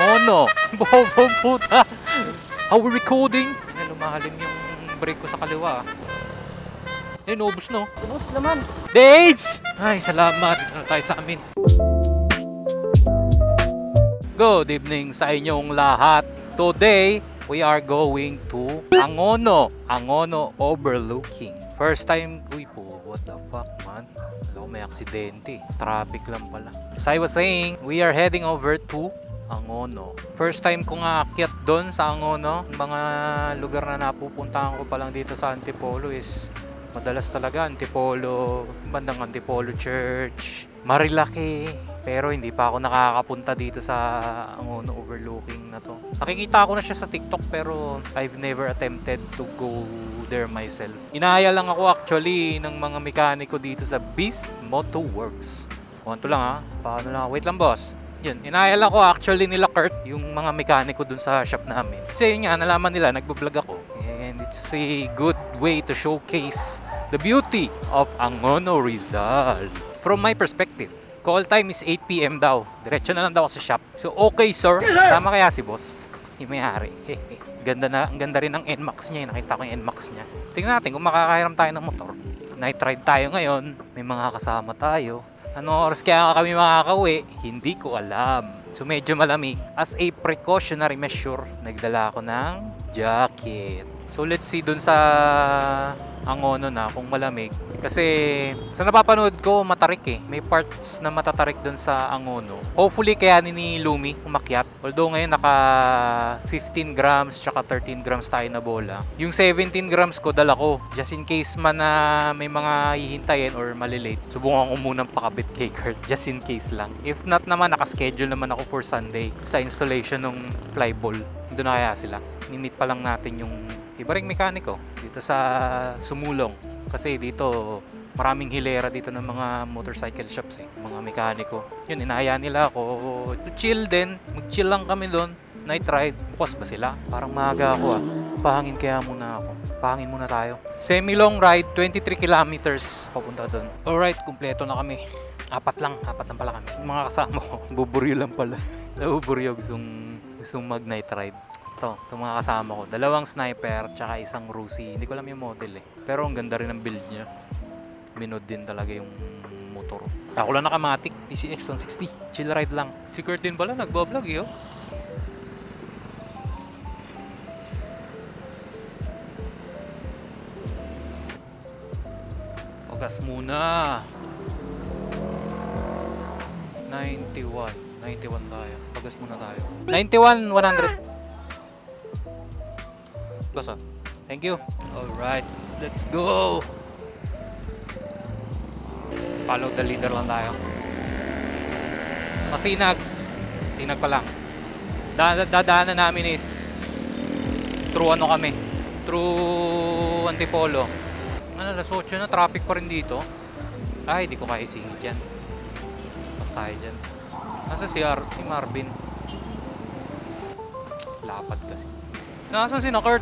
Angono. Bobo puta. How we recording? Lumalim yung brake ko sa kaliwa. Ubus no? Ubus naman. Dates! Ay, salamat. Dito na tayo sa amin. Good evening sa inyong lahat. Today, we are going to Angono. Angono overlooking. First time, uy po, what the fuck man? Alam ko may aksidente. Traffic lang pala. As I was saying, we are heading over to Angono. First time ko nga akyat doon sa Angono. Mga lugar na napupuntahan ko pa lang dito sa Antipolo is madalas talaga Antipolo, bandang Antipolo Church, Marilaki. Pero hindi pa ako nakakapunta dito sa Angono overlooking na to. Nakikita ko na siya sa TikTok pero I've never attempted to go there myself. Inaya lang ako actually ng mga mekaniko dito sa Beast Moto Works. Konto lang ha. Paano lang? Wait lang boss. Yun, inaya lang ko actually nila Kurt, yung mga mekaniko dun sa shop namin. Kasi yun nga, nalaman nila, nagbablog ako. And it's a good way to showcase the beauty of Angono Rizal. From my perspective, call time is 8 PM daw. Diretso na lang daw ako sa shop. So okay sir, sama kaya si boss. Yung may-ari. Ang ganda rin ng NMAX niya. Nakita ko yung NMAX niya. Tingnan natin kung makakahiram tayo ng motor. Night ride tayo ngayon. May mga kasama tayo. Ano oras kaya kami makakauwi? Hindi ko alam. So medyo malamig. As a precautionary measure, nagdala ako ng jacket. So let's see dun sa Angono na kung malamig. Kasi sa napapanood ko matarik eh. May parts na matatarik dun sa Angono. Hopefully kaya ni Lumi umakyat. Although ngayon naka 15 grams tsaka 13 grams tayo na bola. Yung 17 grams ko dala ko. Just in case man na may mga hihintayin or malilate. Subukan ko munang pakabit kay Kurt. Just in case lang. If not naman nakaschedule naman ako for Sunday sa installation ng flyball. Doon na kaya sila. Nimit pa lang natin yung iba ring mekaniko dito sa Sumulong. Kasi dito maraming hilera dito ng mga motorcycle shops eh, mga mekaniko. Yun, inaya nila ako to chill din. Mag-chill lang kami doon. Night ride. Bukas ba sila? Parang maaga ako ah. Pahangin kaya muna ako. Pahangin muna tayo. Semi-long ride, 23 kilometers papunta doon. Alright, kumpleto na kami. Apat lang pala kami. Yung mga kasama ko, buburyo lang pala. Buburyo, gustong mag-night ride. Ito mga kasama ko. Dalawang sniper, tsaka isang Rusi. Hindi ko alam yung model eh. Pero ang ganda rin ng build niya. Binod din talaga yung motor. Ako lang nakamatic, PCX 160. Chill ride lang. Si Kurt din pala, nagbablog eh oh. Pagas muna. 91 tayo. Pagas muna tayo. 91, 100. Basta. Thank you. Alright, let's go. Follow the leader lang tayo. Masinag. Sinag pa lang. Dadaanan namin is through ano kami? Through Antipolo. Ano, alas 8 na. Traffic pa rin dito. Ay, di ko kaya isingit dyan. Pas tayo dyan. Nasa si Marvin? Lapad kasi. Nasaan si Kurt?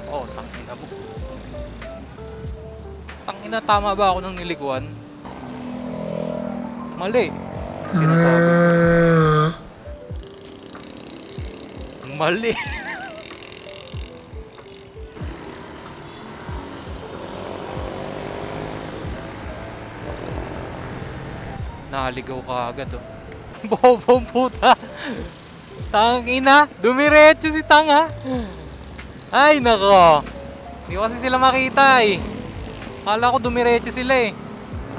Oh, tangina po. Tangina, tama ba ako ng niliguan? Mali. Sinasabi. Mali. Naligaw ka agad oh. Bobo puta. Tangina, dumiretso si tanga. Ay nako. Hindi kasi sila makita eh. Kala ko dumiretso sila eh.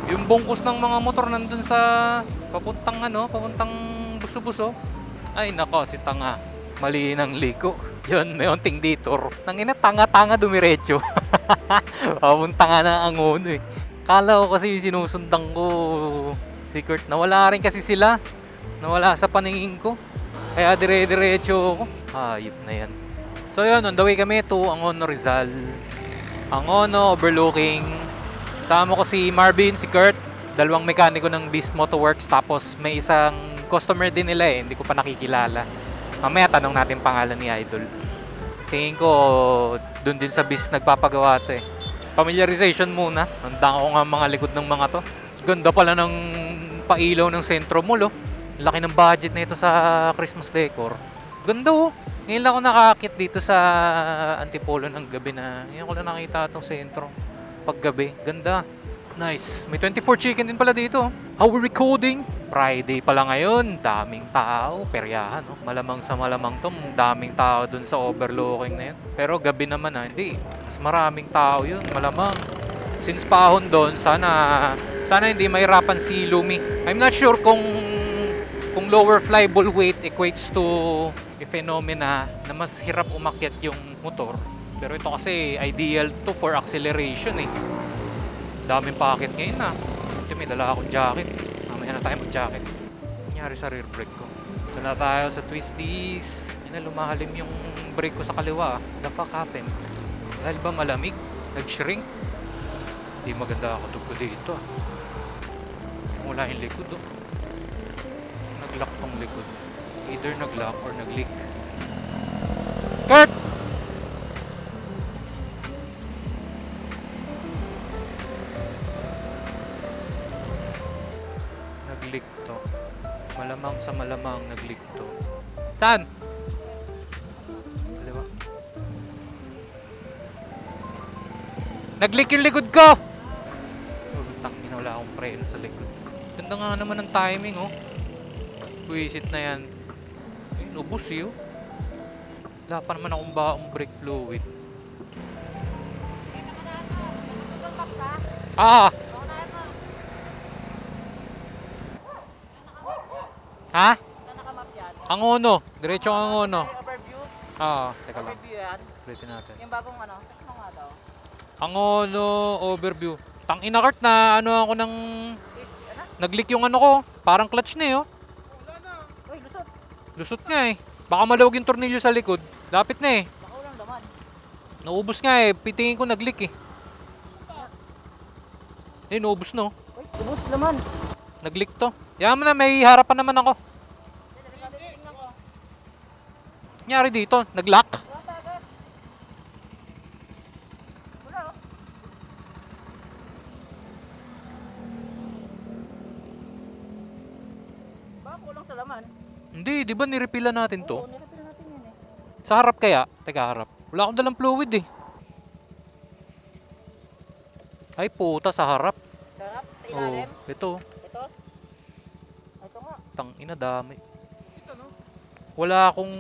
Yung bungkus ng mga motor nandun sa papuntang buso-buso. Ay nako, si tanga. Mali ng liko. Yun, may onting detour. Tangina, tanga-tanga dumiretso. Papunta nga na Angono eh. Kala ko kasi sinusundan ko si Kurt. Nawala rin kasi sila. Nawala sa paningin ko. Kaya dire-diretso ako. Hayop na yan. So yun, on the way kami to Angono Rizal. Angono overlooking. Sama ko si Marvin, si Kurt. Dalawang mekaniko ng Beast Moto Works. Tapos may isang customer din nila eh. Hindi ko pa nakikilala. Mamaya tanong natin pangalan ni Idol. Tingin ko, dun din sa bis nagpapagawa to eh. Familiarization muna. Handa ko nga mga likod ng mga to. Ganda pala ng pailaw ng Centro Mall, oh. Laki ng budget na ito sa Christmas decor. Ganda, oh. Ngayon lang ako nakakit dito sa Antipolo ng gabi na. Ngayon ko lang nakita itong sentro. Paggabi. Ganda. Nice. May 24 chicken din pala dito. How we recording? Friday pala ngayon. Daming tao. Peryahan. Oh. Malamang sa malamang to. Daming tao dun sa overlooking na yun. Pero gabi naman hindi. Mas maraming tao yun. Malamang. Since pahon doon, sana hindi mahirapan si Lumi. I'm not sure kung lower flyable weight equates to a phenomena na mas hirap umakyat yung motor. Pero ito kasi ideal to for acceleration eh. Daming packet ngayon na. Ito may dala akong jacket. Mamaya na tayo mag-jacket. Nangyari sa rear brake ko. Ito na tayo sa twisties. Yan na, lumahalim yung brake ko sa kaliwa. The fuck happened? Dahil ba malamig? Nag-shrink? Hindi maganda ako ko dito ah. Wala yung likod oh. Nag-lock tong likod. Either nag-lock or nag-leak. Kurt! Nag-leak to. Malamang sa malamang nag-leak to. Saan? Dalawa. Nag-leak yung likod ko! Tangina, wala akong preno sa likod. Ganda nga naman ng timing oh. Buisit na yan. Ay, nubos yun. Wala pa naman akong baong brake fluid. Ah! Ha? Saan nakamap yan? Angono. Diretso ang Angono. Overview? Ah, teka lang. Overview yan? Ulitin natin. Yung bagong ano? Search mo nga daw. Angono overview. Tangina Kurt na ano ako ng... Nag-leak yung ano ko. Parang clutch na eh oh. Uy, lusot. Lusot nga eh. Baka malawag yung tornilyo sa likod. Lapit na eh. Baka walang laman. Naubos nga eh. Pitingin ko nag-leak eh. Eh, naubos no. Uy, ubos laman. Nag-leak to. Yan mo na, may harapan naman ako. Nangyari dito, nag-lock. Wala oh. Baka kulang sa laman. Hindi, di ba nirepilan natin to? Oo, nilapin natin yan eh. Sa harap kaya? Teka, harap. Wala akong dalang fluid eh. Ay, puta, sa harap. Sarap? Sa Oh, ilalim? ito. Ito? Ito nga. Tangina, dami. Wala akong...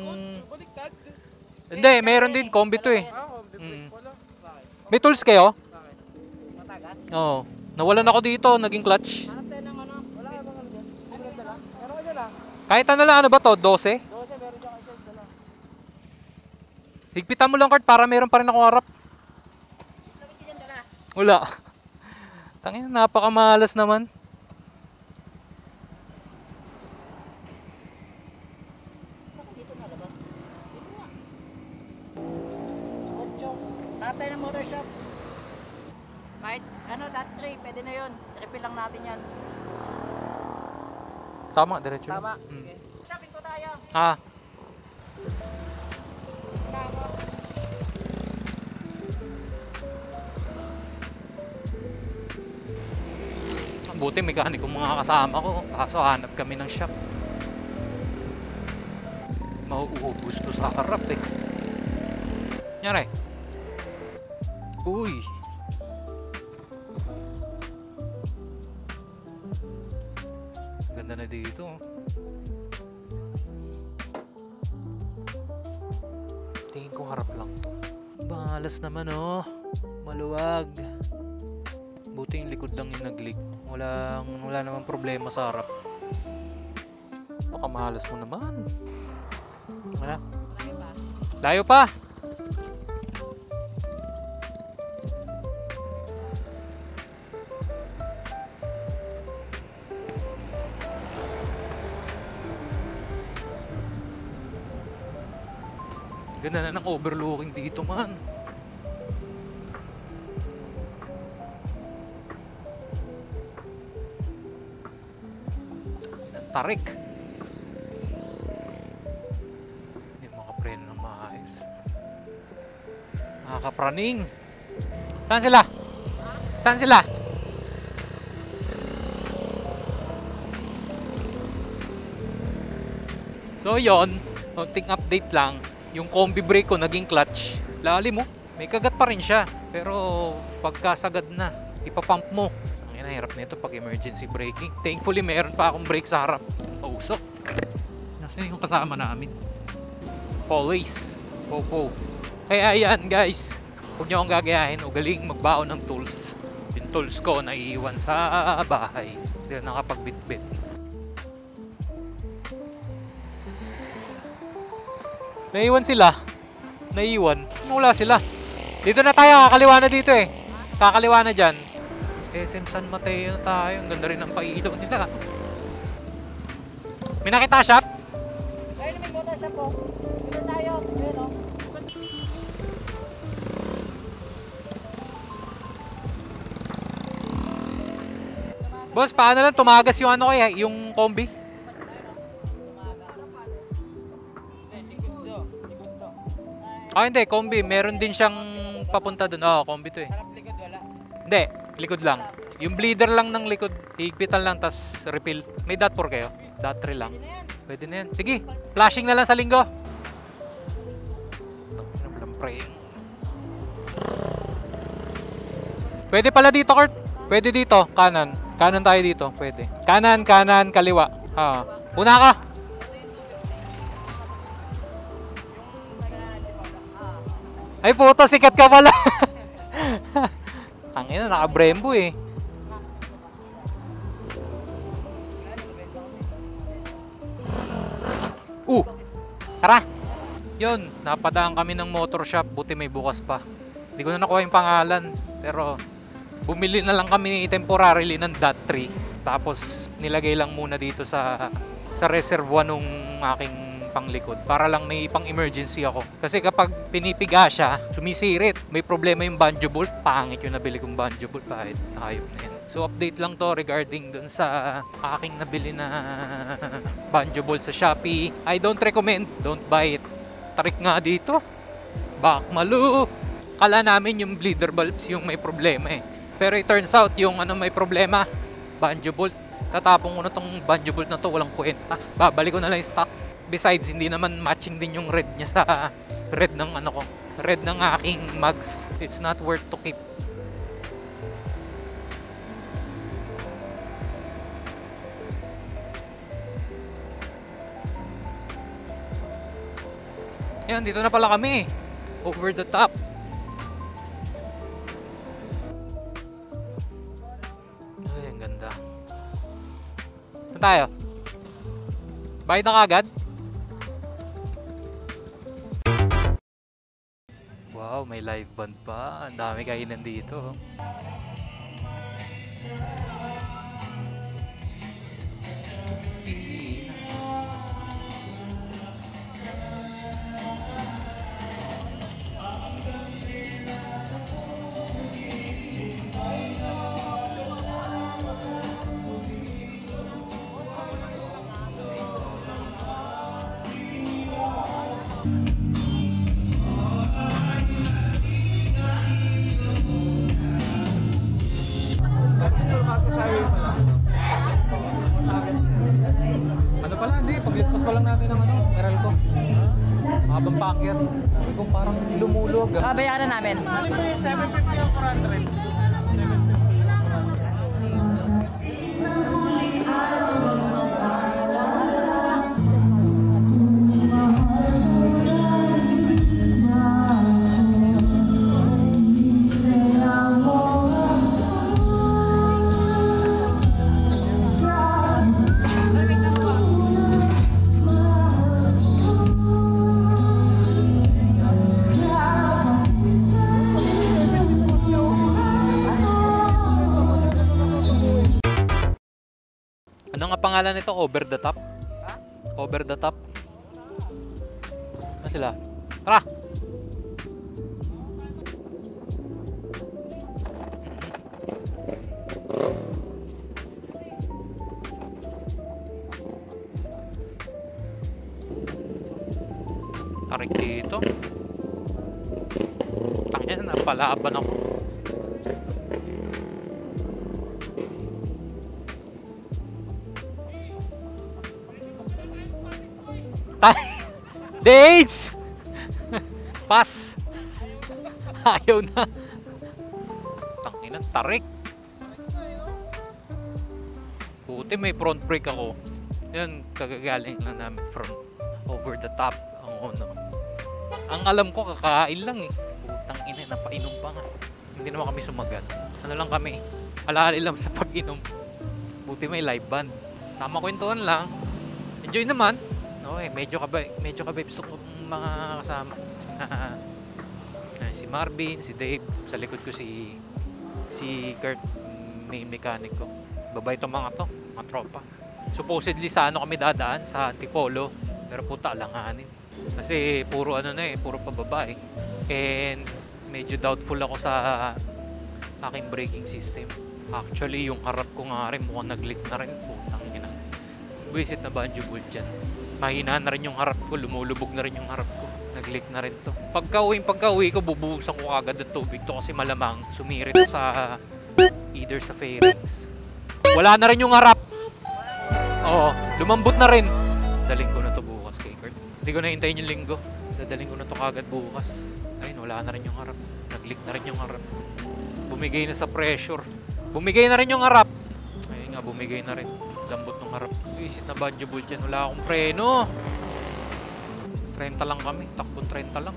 Hindi, meron din. Combi to eh. Mm. May tools kayo? Matagas? Oo. Nawalan ako dito, naging clutch. Hanap tayo ng ano? Wala ka bang ano dyan? Ano ka dala? Meron ka dala? Kahit ano lang, ano ba to? 12? 12, meron dyan kayo dala. Higpitan mo lang, Kurt, para meron pa rin ako harap. Lapit ka dyan dala. Wala. Tangina, napakamalas naman. Bakit dito nalabas? Dito nga. Ocho. Tatay ng motor shop. Kahit ano, that tray, pwede na yun. Refill lang natin yan. Tama, diretso. Tama. Sige. Shopping ko tayo. Ah, Tama. buti mekaniko mga kasama ko. Kaso hanap kami ng shop. Mauubos to sa harap eh. Nyari. Uy. Ganda na dito. Tingin ko harap lang to. Balas naman oh. Maluwag. Buti yung likod lang yung nag-leak. Wala namang problema sa harap. Baka mahalas mo naman. Wala. Layo pa. Ganda na ng overlooking dito man. Tarik. Hindi makapreno ng maayos. Praning. Saan sila? Saan sila? So yon, konting update lang. Yung combi brake ko naging clutch. Lalim mo, may kagat pa rin siya. Pero pagkasagad na, ipapump mo. Ang hirap nito pag emergency braking. Thankfully meron pa akong brake sa harap. Pausok. Nasaan yung kasama namin? Always. Popo. Kaya yan guys, huwag nyo akong gagayahin. Ugaling magbaon ng tools. Yung tools ko naiiwan sa bahay. Hindi na nakapagbitbit. Naiwan sila. Naiwan. Wala sila. Dito na tayo. Kakaliwa na dito eh. Kakaliwa na dyan. SM San Mateo na tayo. Ang ganda rin ng pailaw nila. May nakita shop? Ayun, may motor shop po. Dito tayo. Ayun, oh. Boss, paano lang tumagas yung ano kaya? Yung combi? Ah, hindi. Combi. Meron din siyang papunta dun. Oo, combi to eh. Harap likod, wala. Hindi. Likod lang. Yung bleeder lang ng likod. Higpitan lang, tas refill. May dot 4 kayo? Dot 3 lang. Pwede na yan. Sige. Flashing na lang sa linggo. Pwede pala dito, Kurt. Pwede dito. Kanan. Kanan tayo dito. Pwede. Kanan, kanan, kaliwa. Ah. Una ka. Ay puto, sikat ka pala. Ang ina, naka-Brembo eh. Tara. Yun, napadaan kami ng motor shop. Buti may bukas pa. Hindi ko na nakuha yung pangalan. Pero bumili na lang kami temporarily ng DOT 3. Tapos nilagay lang muna dito sa reservoir nung aking panglikod para lang may pang emergency ako. Kasi kapag pinipiga siya, sumisirit. May problema yung banjo bolt. Pangit yung nabili kong banjo bolt. Kahit nakayop na yan. So update lang to regarding dun sa aking nabili na banjo bolt sa Shopee. I don't recommend. Don't buy it. Tarik nga dito. Bakmalu. Kala namin yung bleeder bulbs yung may problema eh. Pero it turns out yung ano may problema, banjo bolt. Tatapong ko na tong banjo bolt na to, walang kwenta. Babalik ko na lang yung stock. Besides, hindi naman matching din yung red niya sa red ng ano ko. Red ng aking mugs. It's not worth to keep. Ayan, dito na pala kami. Over the top. Ay, ang ganda. Saan tayo? Bayad na kagad? Wow, may live band pa. Ang dami kainan dito. Ano pala, hindi. Pagligpas pa lang natin ng ano, meral ko. Habang paakyat. Sabi ko parang lumulog. Babayaran namin. Ano ba yung 750 o 400? 750. Ano nga pangalan nito? Over the top? Ha? Over the top? Ano sila? Tara! Tarik dito. Tangina na. Palaban ako. Dates! Pass! Ayaw na. Tanginan, tarik. Buti may front brake ako. Yan, kagagaling lang namin from over the top ang uno. Ang alam ko, kakain lang eh. Putang ina, napainom pa nga. Hindi naman kami sumagal. Ano lang kami, alali lang sa pag-inom. Buti may live band. Tama kwentuhan lang. Enjoy naman. Okay, medyo kabibs to mga kasama. Si Marvin, si Dave, sa likod ko si Kurt, may mechanic ko. Babay itong mga to, mga tropa. Supposedly sa ano kami dadaan, sa Antipolo. Pero puta, alanganin. Kasi puro ano na eh, puro pababa eh. And medyo doubtful ako sa aking braking system. Actually, yung harap ko nga rin, mukhang nag-leak na rin. Putang ina. Visit na Banjo Bull dyan. Mahina na rin yung harap ko, lumulubog na rin yung harap ko. Nag-leak na rin to. Pagka-uwi ko, bubuhusan ko agad ng tubig to kasi malamang sumirit sa either sa fairings. Wala na rin yung harap. Oo, lumambot na rin. Daling ko na to bukas kay Kurt. Hindi ko na hintayin yung linggo. Dadaling ko na to kagad bukas. Ayun, wala na rin yung harap. Nag-leak na rin yung harap. Bumigay na sa pressure. Bumigay na rin yung harap. Ayun nga, bumigay na rin. Lambot ng harap. Visit na Banjo Bull dyan. Wala akong preno. 30 lang kami. Takbong 30 lang.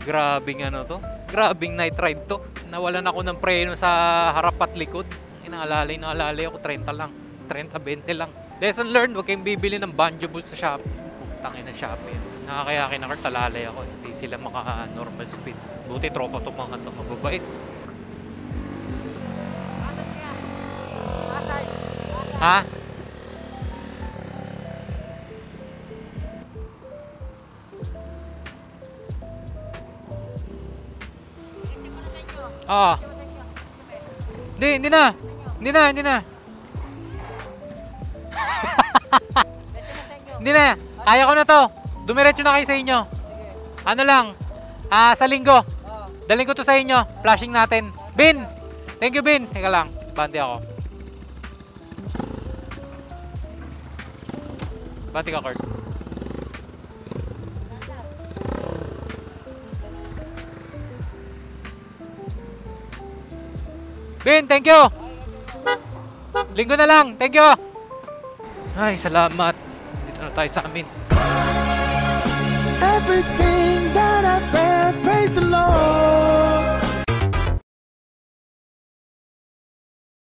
Grabing ano to. Grabing night ride to. Nawalan ako ng preno sa harap at likod. Inaalalay ako. 30 lang. 30-20 lang. Lesson learned. Huwag kayong bibili ng Banjo Bull sa Shopee. Tangin ng Shopee. Nakakayaki na kart. Talalay ako. Hindi sila maka normal speed. Buti tropa to mga to. Mababait. Ha? Ah. Hindi na. Hindi na. Hindi na. Kaya ko na to. Dumiretso na kayo sa inyo. Ano lang? Sa linggo. Daling ko to sa inyo. Flashing natin. Bin! Thank you, Bin. Teka lang. Bante ako. Bante ka, Kurt. Bin, thank you! Linggo na lang. Thank you! Ay, salamat. Dito na tayo sa amin. Everything